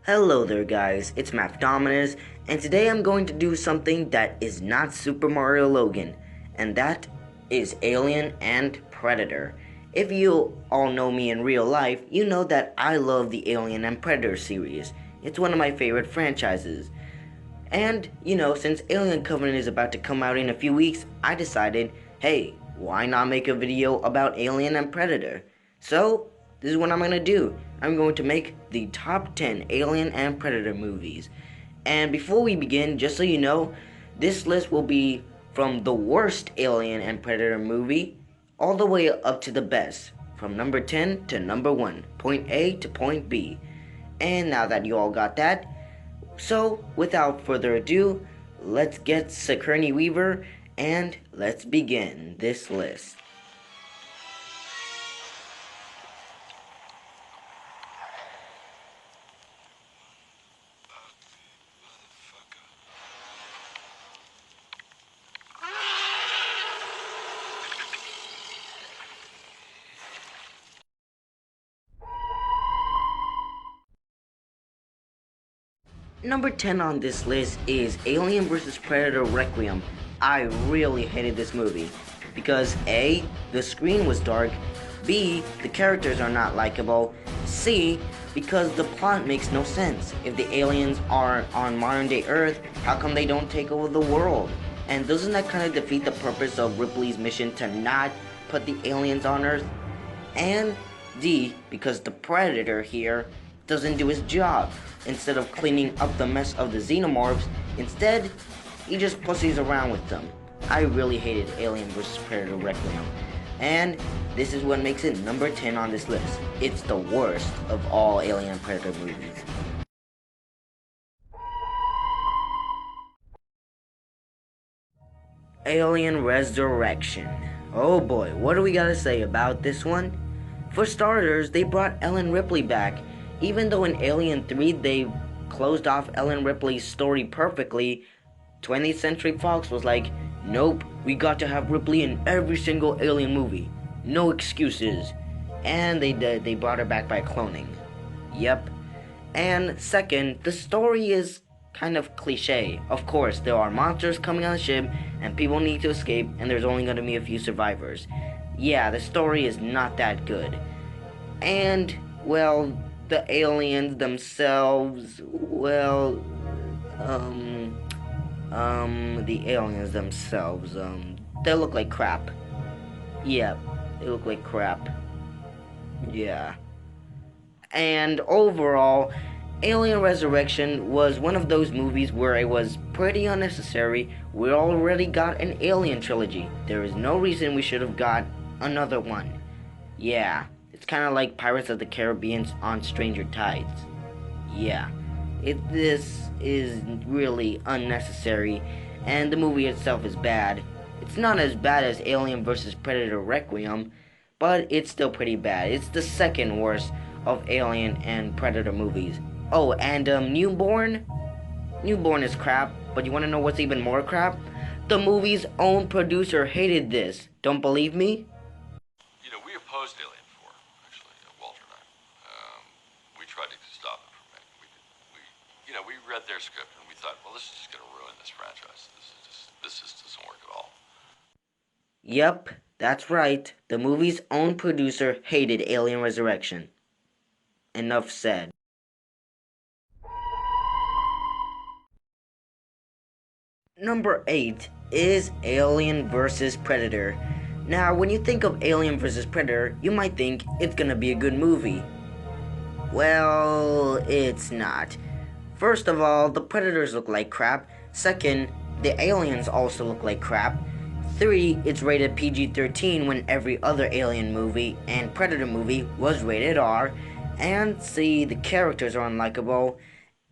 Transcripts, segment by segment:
Hello there guys, it's Math Dominus, and today I'm going to do something that is not Super Mario Logan, and that is Alien and Predator. If you all know me in real life, you know that I love the Alien and Predator series. It's one of my favorite franchises. And, since Alien Covenant is about to come out in a few weeks, I decided, hey, why not make a video about Alien and Predator? So, this is what I'm going to do. I'm going to make the top 10 Alien and Predator movies. And before we begin, just so you know, this list will be from the worst Alien and Predator movie all the way up to the best, from number 10 to number 1, point A to point B. And now that you all got that, so without further ado, let's get Sigourney Weaver and let's begin this list. Number 10 on this list is Alien vs. Predator Requiem. I really hated this movie because A, the screen was dark, B, the characters are not likable, C, because the plot makes no sense. If the aliens are on modern day Earth, how come they don't take over the world? And doesn't that kind of defeat the purpose of Ripley's mission to not put the aliens on Earth? And D, because the Predator here doesn't do his job. Instead of cleaning up the mess of the xenomorphs, instead, he just pussies around with them. I really hated Alien vs. Predator Requiem. And this is what makes it number 10 on this list. It's the worst of all Alien Predator movies. Alien Resurrection. Oh boy, what do we gotta say about this one? For starters, they brought Ellen Ripley back. Even though in Alien 3 they closed off Ellen Ripley's story perfectly, 20th Century Fox was like, nope, we got to have Ripley in every single Alien movie. No excuses. And they brought her back by cloning. Yep. And second, the story is kind of cliche. Of course, there are monsters coming on the ship, and people need to escape, and there's only going to be a few survivors. Yeah, the story is not that good. And, well, the aliens themselves, they look like crap. Yeah, they look like crap. Yeah. And overall, Alien Resurrection was one of those movies where it was pretty unnecessary. We already got an Alien trilogy. There is no reason we should have got another one. Yeah. It's kind of like Pirates of the Caribbean on Stranger Tides. Yeah, this is really unnecessary, and the movie itself is bad. It's not as bad as Alien vs. Predator Requiem, but it's still pretty bad. It's the second worst of Alien and Predator movies. Oh, and Newborn? Newborn is crap, but you want to know what's even more crap? The movie's own producer hated this. Don't believe me? We opposed Alien. We tried to stop it from making. We read their script and we thought, well, this is just going to ruin this franchise. This just doesn't work at all. Yep, that's right. The movie's own producer hated Alien Resurrection. Enough said. Number 8 is Alien vs. Predator. Now, when you think of Alien vs. Predator, you might think it's gonna be a good movie. Well, it's not. First of all, the Predators look like crap. Second, the aliens also look like crap. 3, it's rated PG-13 when every other Alien movie and Predator movie was rated R. And C, the characters are unlikable.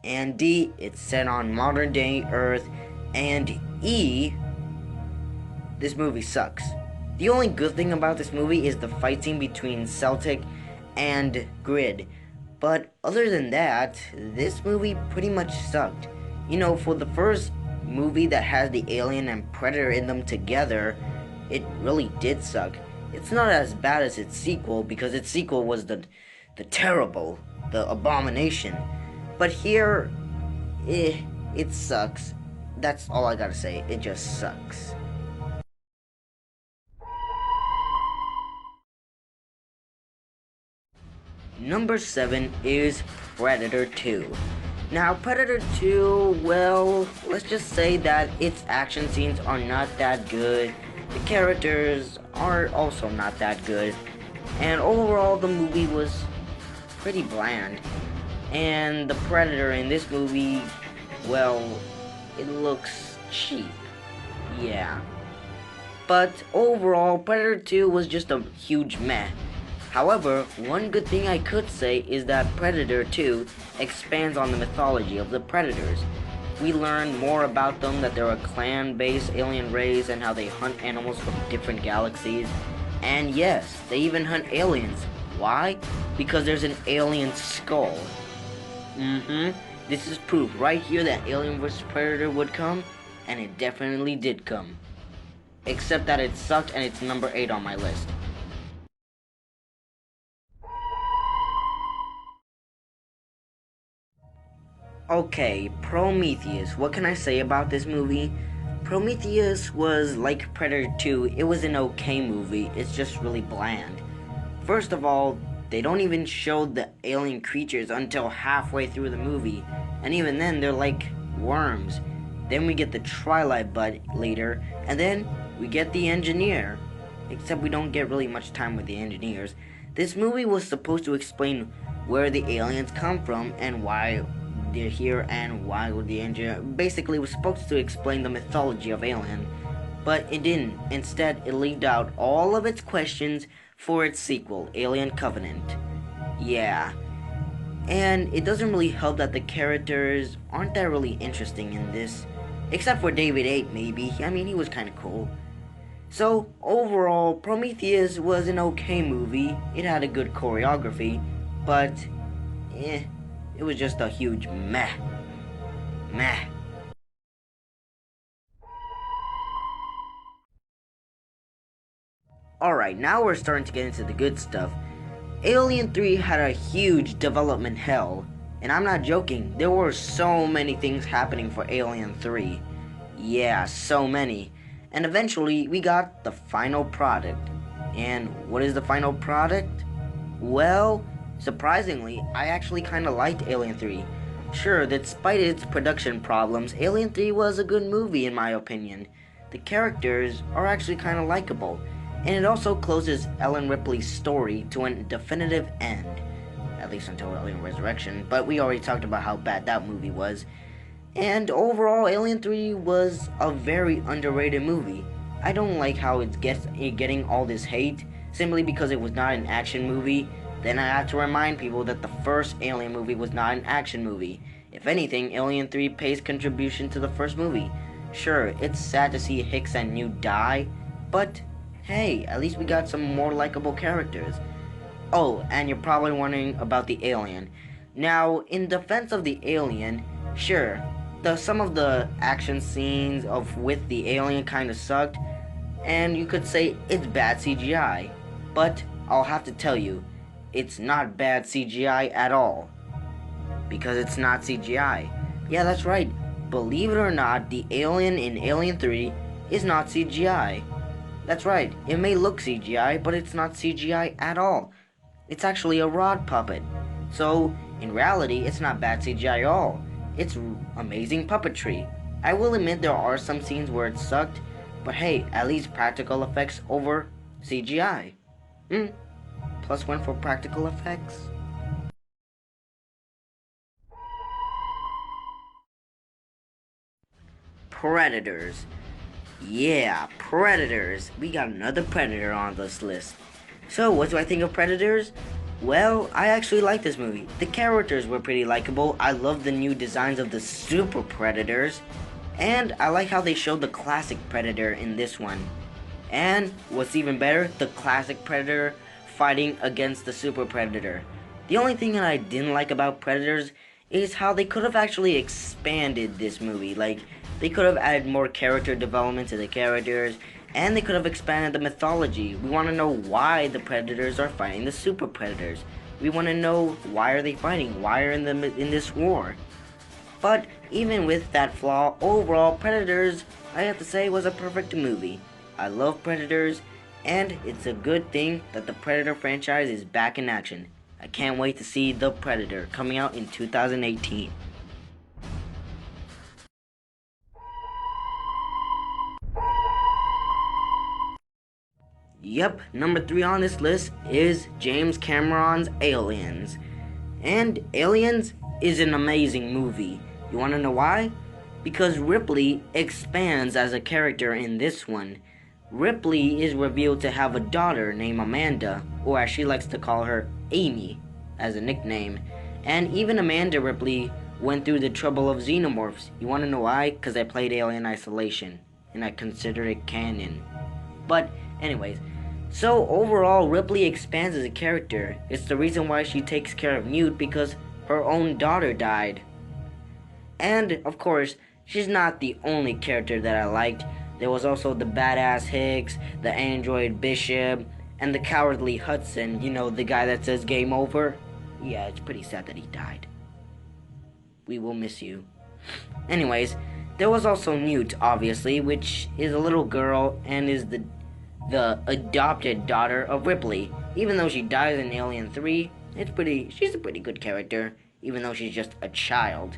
And D, it's set on modern day Earth. And E, this movie sucks. The only good thing about this movie is the fight scene between Celtic and Grid. But other than that, this movie pretty much sucked. For the first movie that has the Alien and Predator in them together, it really did suck. It's not as bad as its sequel, because its sequel was the terrible, the abomination. But here, it sucks. That's all I gotta say. It just sucks. Number 7 is Predator 2. Now, Predator 2, well, let's just say that its action scenes are not that good. The characters are also not that good. And overall, the movie was pretty bland. And the Predator in this movie, well, it looks cheap. Yeah. But overall, Predator 2 was just a huge meh. However, one good thing I could say is that Predator 2 expands on the mythology of the Predators. We learn more about them, that they're a clan-based alien race and how they hunt animals from different galaxies. And yes, they even hunt aliens. Why? Because there's an alien skull. This is proof right here that Alien vs. Predator would come, and it definitely did come. Except that it sucked and it's number 8 on my list. Okay, Prometheus. What can I say about this movie? Prometheus was like Predator 2. It was an okay movie. It's just really bland. First of all, they don't even show the alien creatures until halfway through the movie. And even then, they're like worms. Then we get the Twilight Bud later. And then we get the engineer. Except we don't get really much time with the engineers. This movie was supposed to explain where the aliens come from and why they're here and why would the engineer basically was supposed to explain the mythology of Alien, but it didn't. Instead, it leaved out all of its questions for its sequel, Alien Covenant. Yeah. And it doesn't really help that the characters aren't that really interesting in this. Except for David 8, maybe. I mean, he was kind of cool. So, overall, Prometheus was an okay movie. It had a good choreography, but it was just a huge meh. Meh. Alright, now we're starting to get into the good stuff. Alien 3 had a huge development hell. And I'm not joking, there were so many things happening for Alien 3. Yeah, so many. And eventually, we got the final product. And what is the final product? Well, surprisingly, I actually kinda liked Alien 3. Sure, despite its production problems, Alien 3 was a good movie in my opinion. The characters are actually kinda likable. And it also closes Ellen Ripley's story to a definitive end. At least until Alien Resurrection, but we already talked about how bad that movie was. And overall, Alien 3 was a very underrated movie. I don't like how it's getting all this hate, simply because it was not an action movie. Then I have to remind people that the first Alien movie was not an action movie. If anything, Alien 3 pays contribution to the first movie. Sure, it's sad to see Hicks and Newt die, but hey, at least we got some more likable characters. Oh, and you're probably wondering about the alien. Now, in defense of the alien, sure, some of the action scenes with the alien kind of sucked, and you could say it's bad CGI. But I'll have to tell you, it's not bad CGI at all. Because it's not CGI. Yeah, that's right. Believe it or not, the alien in Alien 3 is not CGI. That's right, it may look CGI, but it's not CGI at all. It's actually a rod puppet. So, in reality, it's not bad CGI at all. It's amazing puppetry. I will admit there are some scenes where it sucked, but hey, at least practical effects over CGI. +1 for practical effects. Predators. Yeah, Predators. We got another Predator on this list. So, what do I think of Predators? Well, I actually like this movie. The characters were pretty likable. I love the new designs of the Super Predators. And I like how they showed the classic Predator in this one. And, what's even better, the classic Predator fighting against the Super Predator. The only thing that I didn't like about Predators is how they could have actually expanded this movie. Like, they could have added more character development to the characters, and they could have expanded the mythology. We want to know why the Predators are fighting the Super Predators. We want to know, why are they fighting? Why are in this war? But even with that flaw, overall, Predators, I have to say, was a perfect movie. I love Predators, and it's a good thing that the Predator franchise is back in action. I can't wait to see The Predator coming out in 2018. Yep, number 3 on this list is James Cameron's Aliens. And Aliens is an amazing movie. You wanna know why? Because Ripley expands as a character in this one. Ripley is revealed to have a daughter named Amanda, or as she likes to call her, Amy, as a nickname. And even Amanda Ripley went through the trouble of xenomorphs. You wanna know why? Because I played Alien Isolation, and I consider it canon. But anyways, so overall, Ripley expands as a character. It's the reason why she takes care of Newt, because her own daughter died. And of course, she's not the only character that I liked. There was also the badass Hicks, the android Bishop, and the cowardly Hudson, you know, the guy that says game over. Yeah, it's pretty sad that he died. We will miss you. Anyways, there was also Newt, obviously, which is a little girl and is the adopted daughter of Ripley. Even though she dies in Alien 3, she's a pretty good character, even though she's just a child.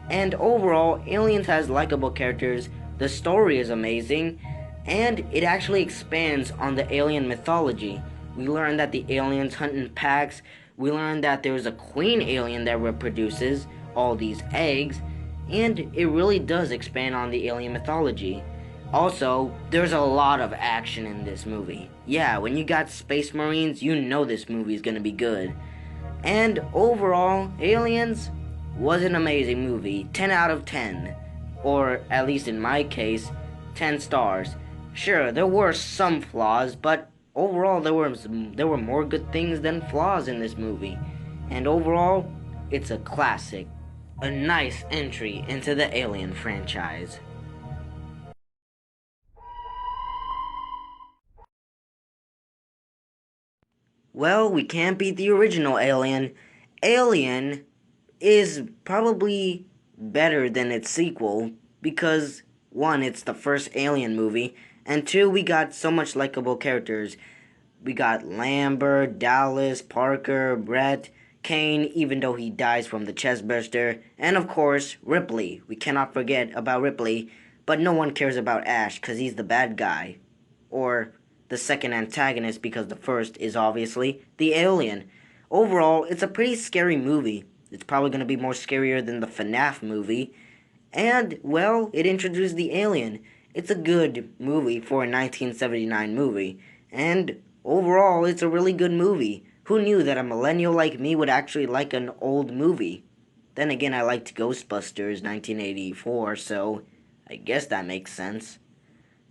And overall, Aliens has likable characters, the story is amazing, and it actually expands on the alien mythology. We learn that the aliens hunt in packs, we learn that there's a queen alien that reproduces all these eggs, and it really does expand on the alien mythology. Also, there's a lot of action in this movie. Yeah, when you got Space Marines, you know this movie is gonna be good. And overall, Aliens was an amazing movie. 10 out of 10. Or, at least in my case, 10 stars. Sure, there were some flaws, but overall there were more good things than flaws in this movie. And overall, it's a classic. A nice entry into the Alien franchise. Well, we can't beat the original Alien. Alien is probably better than its sequel because, 1, it's the first Alien movie, and 2, we got so much likable characters. We got Lambert, Dallas, Parker, Brett, Kane, even though he dies from the chestburster, and of course, Ripley. We cannot forget about Ripley, but no one cares about Ash because he's the bad guy. Or the second antagonist, because the first is obviously the alien. Overall, it's a pretty scary movie. It's probably going to be more scarier than the FNAF movie. And, well, it introduced the alien. It's a good movie for a 1979 movie. And overall, it's a really good movie. Who knew that a millennial like me would actually like an old movie? Then again, I liked Ghostbusters 1984, so I guess that makes sense.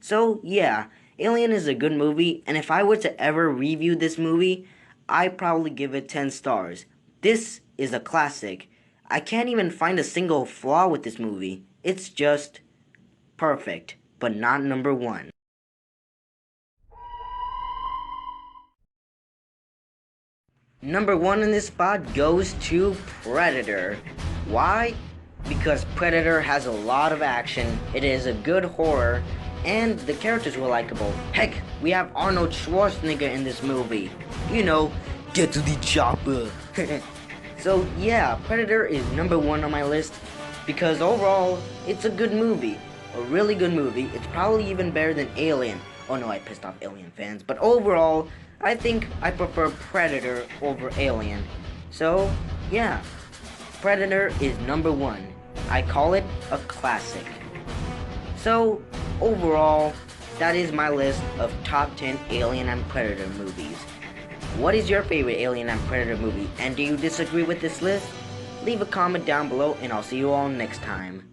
So, yeah, Alien is a good movie, and if I were to ever review this movie, I'd probably give it 10 stars. This is a classic. I can't even find a single flaw with this movie. It's just perfect, but not number 1. Number 1 in this spot goes to Predator. Why? Because Predator has a lot of action, it is a good horror, and the characters were likable. Heck, we have Arnold Schwarzenegger in this movie. You know, get to the chopper. So yeah, Predator is number 1 on my list because overall, it's a good movie. A really good movie. It's probably even better than Alien. Oh no, I pissed off Alien fans. But overall, I think I prefer Predator over Alien. So, yeah, Predator is number 1. I call it a classic. So, overall, that is my list of top 10 Alien and Predator movies. What is your favorite Alien and Predator movie, and do you disagree with this list? Leave a comment down below, and I'll see you all next time.